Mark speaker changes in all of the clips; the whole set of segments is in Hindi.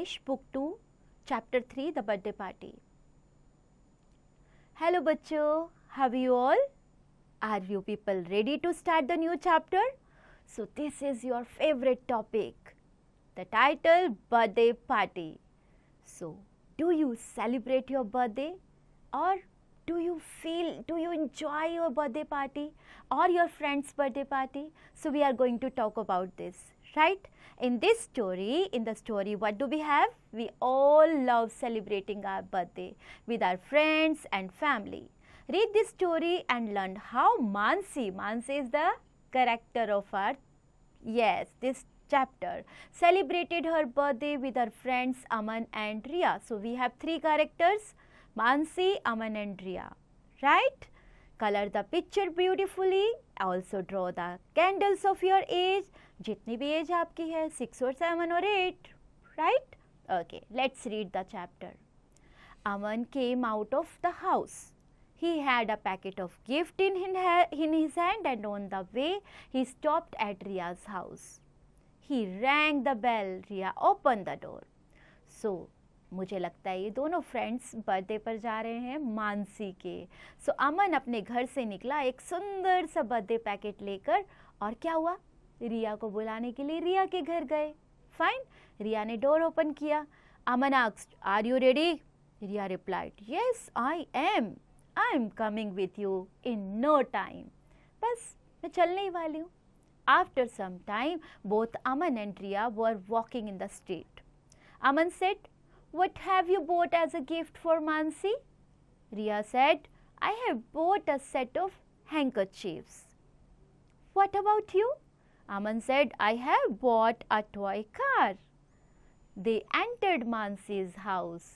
Speaker 1: English Book 2 Chapter 3 The Birthday Party. Hello बच्चों, how are you all? Are you people ready to start the new chapter? So this is your favorite topic. The title Birthday Party. So do you celebrate your birthday or do you enjoy your birthday party or your friend's birthday party? So we are going to talk about this, right? In the story, what do we have? We all love celebrating our birthday with our friends and family. Read this story and learn how Mansi is the character of this chapter, celebrated her birthday with her friends Aman and Riya. So we have three characters, Mansi, Aman and Riya, right? Color the picture beautifully. Also draw the candles of your age. जितनी भी एज आपकी है 6 और 7 और 8, right? Okay, let's read the chapter. Aman came out of the house. He had a packet of gift in his hand and on the way he stopped at Riya's house. He rang the bell. Riya opened the door. So, मुझे लगता है ये दोनों फ्रेंड्स बर्थडे पर जा रहे हैं मानसी के. सो अमन अपने घर से निकला एक सुंदर सा बर्थडे पैकेट लेकर और क्या हुआ, रिया को बुलाने के लिए रिया के घर गए. फाइन, रिया ने डोर ओपन किया. Aman asked, are you ready? Riya replied, yes I am coming with you in no time. बस मैं चलने ही वाली हूँ. After some time both Aman and Riya were walking in the street. Aman said, what have you bought as a gift for Mansi? Riya said, I have bought a set of handkerchiefs. What about you? Aman said, I have bought a toy car. They entered Mansi's house.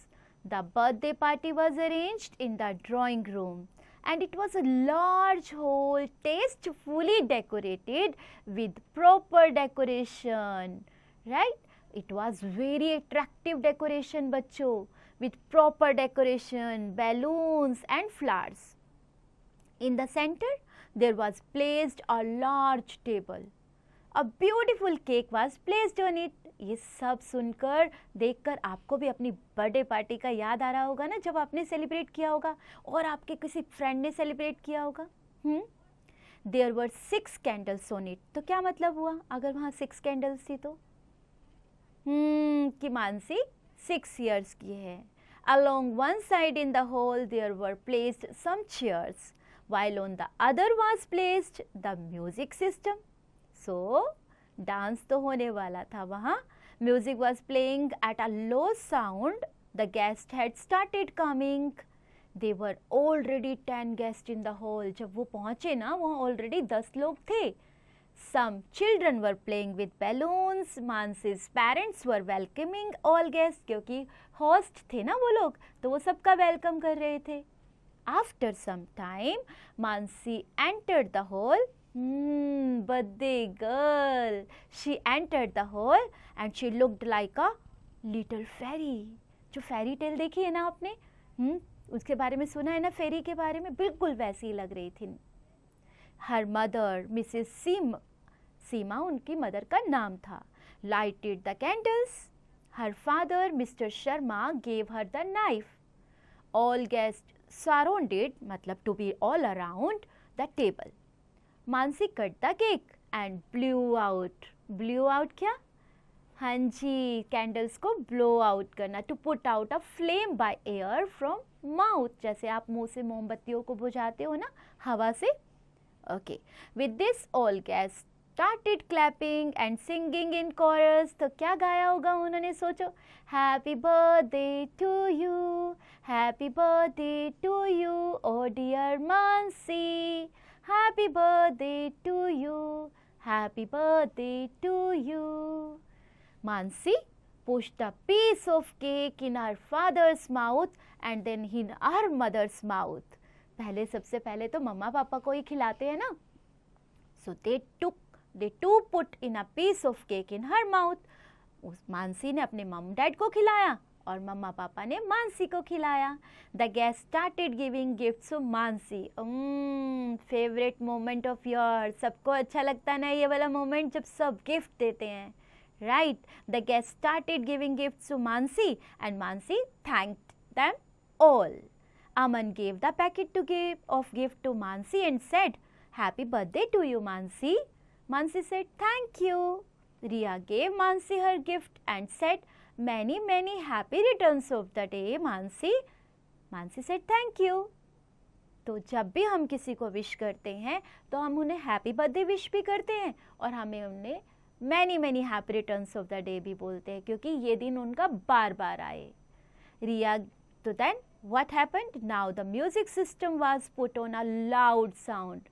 Speaker 1: The birthday party was arranged in the drawing room and it was a large hall tastefully decorated with proper decoration, right? It was very attractive decoration बच्चों, with proper decoration, balloons and flowers. In the center, there was placed a large table. A beautiful cake was placed on it. ये सब सुनकर देखकर आपको भी अपनी बर्थडे पार्टी का याद आ रहा होगा ना, जब आपने सेलिब्रेट किया होगा और आपके किसी फ्रेंड ने सेलिब्रेट किया होगा. There were 6 candles on it. तो क्या मतलब हुआ अगर वहाँ 6 candles थी तो? कि मानसी 6 years की है. Along one side in the hall there were placed some chairs, while on the other was placed the music system. So, dance तो होने वाला था वहाँ. Music was playing at a low sound. The guests had started coming. There were already 10 guests in the hall. जब वो पहुँचे ना, वहाँ already 10 लोग थे. Some children were playing with balloons. Mansi's parents were welcoming all guests क्योंकि host थे ना वो लोग, तो वो सबका welcome कर रहे थे. After some time, Mansi entered the hall. Birthday girl. She entered the hall and she looked like a little fairy. जो fairy tale देखी है ना आपने, उसके बारे में सुना है ना, फेरी के बारे में, बिल्कुल वैसी ही लग रही थी. Her mother, Mrs. Seema उनकी मदर का नाम था, lighted the candles. Her father, Mr. Sharma, gave her the knife. All guests surrounded, मतलब to be all around the table. Mansi cut the cake and blew out. Blew out क्या? हाँ जी, candles को blow out करना, to put out a flame by air from mouth. जैसे आप मुंह से मोमबत्तियों को बुझाते हो ना हवा से. Okay, with this all guests started clapping and singing in chorus. तो क्या गाया होगा उन्होंने, सोचो. Happy birthday to you, happy birthday to you, oh dear Mansi. Happy birthday to you, happy birthday to you. Mansi pushed a piece of cake in her father's mouth and then in her mother's mouth. सबसे पहले तो मम्मा पापा को ही खिलाते हैं ना. So they too put in a piece of cake in her mouth. उस मानसी ने अपने मम डैड को खिलाया और मम्मा पापा ने मानसी को खिलाया. The guests started giving gifts to Mansi. Favourite moment of your. सबको अच्छा लगता है ना ये वाला मोमेंट जब सब गिफ्ट देते हैं, Right. The guests started giving gifts to Mansi and Mansi thanked them all. Aman gave the packet of gift to Mansi and said, "Happy birthday to you, Mansi." Mansi said, "Thank you." Riya gave Mansi her gift and said, "Many, many happy returns of the day, Mansi." Mansi said, "Thank you." तो जब भी हम किसी को विश करते हैं तो हम उन्हें हैप्पी बर्थडे विश भी करते हैं और हमें उन्हें many many happy returns of the day भी बोलते हैं, क्योंकि ये दिन उनका बार बार आए. रिया, तो then what happened? Now the music system was put on a loud sound.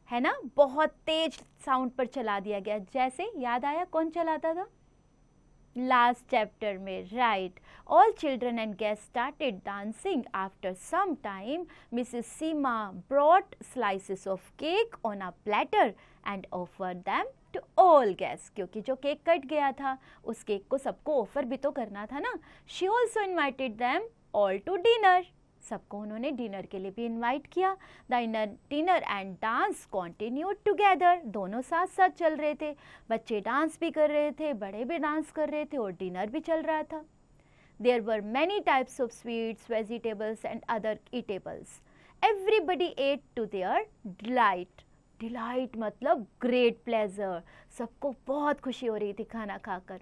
Speaker 1: है ना, बहुत तेज साउंड पर चला दिया गया. जैसे याद आया कौन चलाता था लास्ट चैप्टर में, right. All children and guest started dancing. After some time Mrs Seema brought slices of cake on a platter and offered them to all guest. क्योंकि जो केक कट गया था उस केक को सबको ऑफर भी तो करना था ना. She also invited them all to dinner. सबको उन्होंने डिनर के लिए भी इनवाइट किया. The dinner and dance continued together. दोनों साथ साथ चल रहे थे. बच्चे डांस भी कर रहे थे, बड़े भी डांस कर रहे थे और डिनर भी चल रहा था. There were many types of sweets, vegetables and other eatables. Everybody ate to their delight. Delight मतलब ग्रेट प्लेजर. सबको बहुत खुशी हो रही थी खाना खाकर.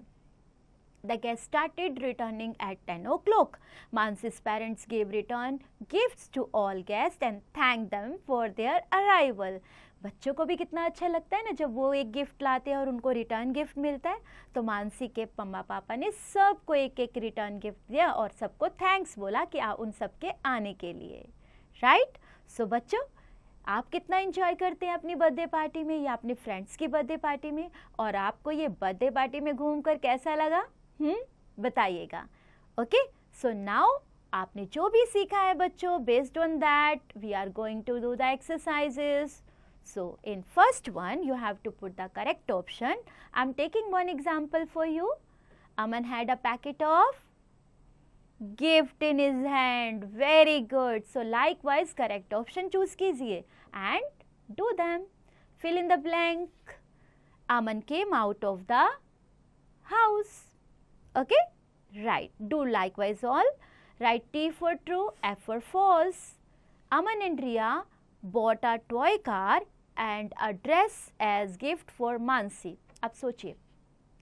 Speaker 1: The guests started returning at 10 o'clock. Mansi's parents gave return gifts to all guests and thanked them for their arrival. बच्चों को भी कितना अच्छा लगता है ना जब वो एक गिफ्ट लाते हैं और उनको रिटर्न गिफ्ट मिलता है. तो मानसी के मम्मा पापा ने सबको एक एक रिटर्न गिफ्ट दिया और सबको थैंक्स बोला कि उन सबके आने के लिए. राइट. सो बच्चों, आप कितना एंजॉय करते हैं अपनी बर्थडे पार्टी में या अपने फ्रेंड्स की बर्थडे पार्टी में, और आपको ये बर्थडे पार्टी में घूमकर कैसा लगा बताइएगा. ओके. सो नाउ आपने जो भी सीखा है बच्चों, based on that we are going to do the exercises. So in first one you have to put the correct option. I'm taking one example for you. Aman had a packet of gift in his hand. Very good. So likewise correct option choose कीजिए and do them. Fill in the blank. Aman came out of the house. Okay, right. Do likewise all. Write T for true, F for false. Aman and Riya bought a toy car and a dress as gift for Mansi. अब सोचिए,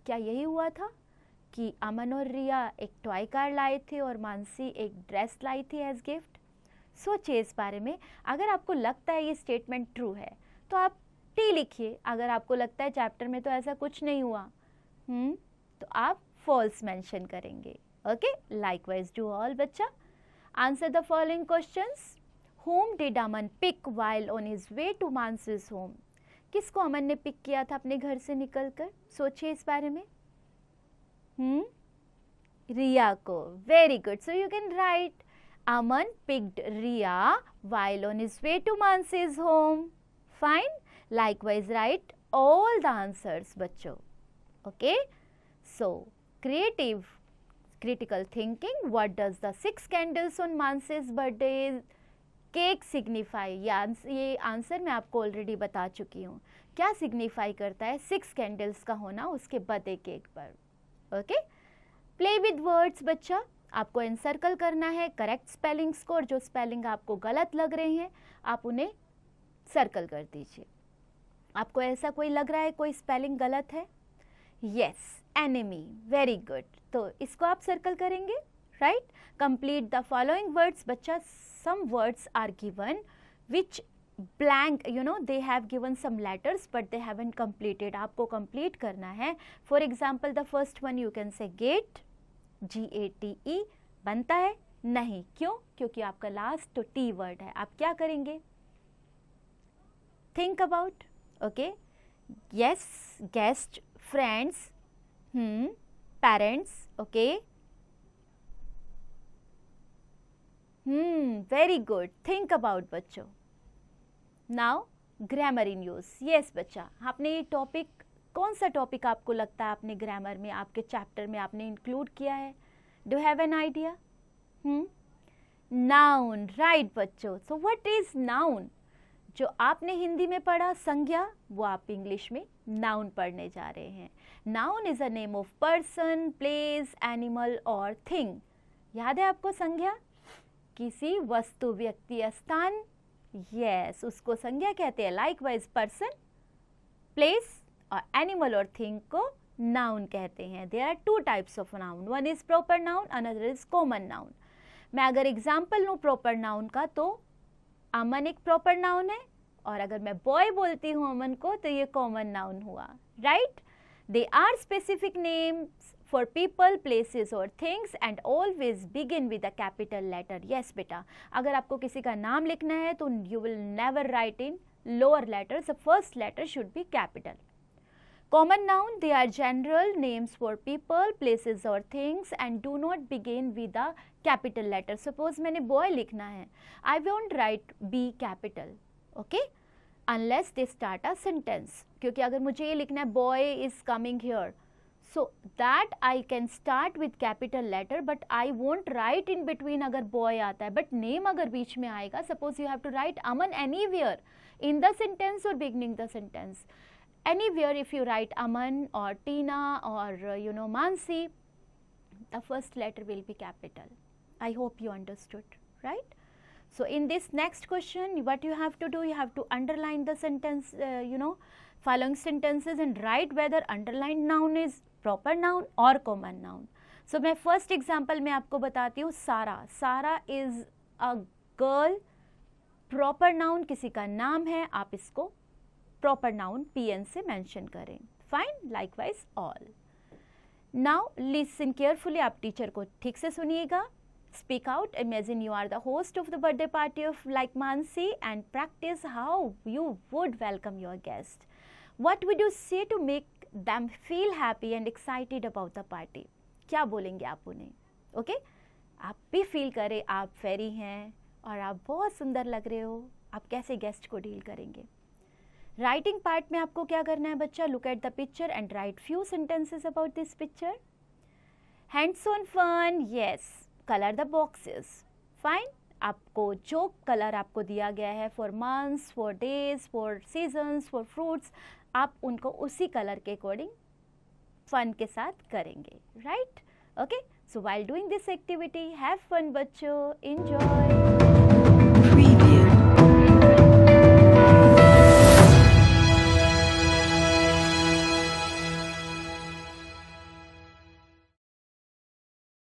Speaker 1: क्या यही हुआ था कि अमन और रिया एक टॉय कार लाए थे और मानसी एक ड्रेस लाई थी एज गिफ्ट? सोचिए इस बारे में. अगर आपको लगता है ये स्टेटमेंट ट्रू है तो आप टी लिखिए. अगर आपको लगता है चैप्टर में तो ऐसा कुछ नहीं हुआ तो आप false mention करेंगे. Okay, likewise do all बच्चा. Answer the following questions. Whom did Aman pick while on his way to Mansi's home? किसको अमन ने पिक किया था अपने घर से निकलकर? सोचिए इस बारे में. रिया को. Very good. So you can write Aman picked Riya while on his way to Mansi's home. Fine. Likewise write all the answers बच्चों. Okay. So critical thinking. What does the 6 candles on Mansi's birthday cake signify? ये आंसर मैं आपको ऑलरेडी बता चुकी हूँ. क्या सिग्निफाई करता है 6 कैंडल्स का होना उसके बर्थडे केक पर? ओके. प्ले विद वर्ड्स बच्चा. आपको एनसर्कल करना है करेक्ट स्पेलिंग्स को, और जो स्पेलिंग आपको गलत लग रहे हैं आप उन्हें सर्कल कर दीजिए. आपको ऐसा कोई लग रहा है कोई स्पेलिंग गलत है? Yes, enemy. Very good. तो इसको आप सर्कल करेंगे. Right. Complete the following words बच्चा. Some words are given which blank, they have given some letters but they haven't completed. आपको complete करना है. For example, the first one you can say gate. GATE बनता है? नहीं. क्यों? क्योंकि आपका लास्ट तो T वर्ड है. आप क्या करेंगे? Think about. Okay. Yes, guest, friends, parents. Okay. Very good. Think about बच्चों. Now grammar in use. Yes बच्चा, आपने ये टॉपिक, कौन सा टॉपिक आपको लगता है आपने ग्रामर में आपके चैप्टर में आपने इंक्लूड किया है? Do have an idea? Noun. Right बच्चों. So what is noun? जो आपने हिंदी में पढ़ा संज्ञा, वो आप इंग्लिश में नाउन पढ़ने जा रहे हैं। Noun is a name of person, place, animal और थिंग। याद है आपको संज्ञा? किसी वस्तु, व्यक्ति, स्थान, यस, उसको संज्ञा कहते हैं। लाइकवाइज पर्सन, प्लेस और एनिमल और थिंग को नाउन कहते हैं। There are two types of noun, one is proper noun, another is common noun. मैं अगर एग्जाम्पल लूँ प्रॉपर नाउन का तो अमन एक प्रॉपर नाउन है, और अगर मैं बॉय बोलती हूँ अमन को तो ये कॉमन नाउन हुआ, right? They are specific names for people, places और things and always begin with a capital letter. Yes बेटा, अगर आपको किसी का नाम लिखना है तो you will never write in lower letters, the first letter should be capital. Common noun, they are general names for people, places or things and do not begin with a capital letter. Suppose मैंने boy लिखना है, I won't write B capital, okay? Unless they start a sentence. क्योंकि अगर मुझे ये लिखना है boy is coming here, so that I can start with capital letter, but I won't write in between अगर boy आता है, but name अगर बीच में आएगा, suppose you have to write Aman anywhere in the sentence or beginning the sentence. Anywhere if you write Aman or Tina or Mansi, the first letter will be capital. I hope you understood, right? So in this next question, what you have to do, you have to underline the sentence, following sentences and write whether underlined noun is proper noun or common noun. So मैं first example में आपको बताती हूँ सारा. सारा is a girl, proper noun किसी का नाम है, आप इसको प्रॉपर नाउन PN से मेंशन करें। Fine, likewise all. Now listen carefully, आप टीचर को ठीक से सुनिएगा। Speak out, imagine you are the host of the birthday party of like Mansi and practice how you would welcome your guest. What would you say to make them feel happy and excited about the party? क्या बोलेंगे आप उन्हें? ओके, आप भी फील करें आप फेरी हैं और आप बहुत सुंदर लग रहे हो। आप कैसे गेस्ट को डील करेंगे? राइटिंग पार्ट में आपको क्या करना है बच्चा? Look at the picture and write few sentences about this picture. Hands on fun, yes, colour the boxes. Fine, आपको जो कलर आपको दिया गया है for months, for days, for seasons, for fruits, आप उनको उसी कलर के अकॉर्डिंग फन के साथ करेंगे, right? Okay, so while doing this activity have fun बच्चों, एंजॉय।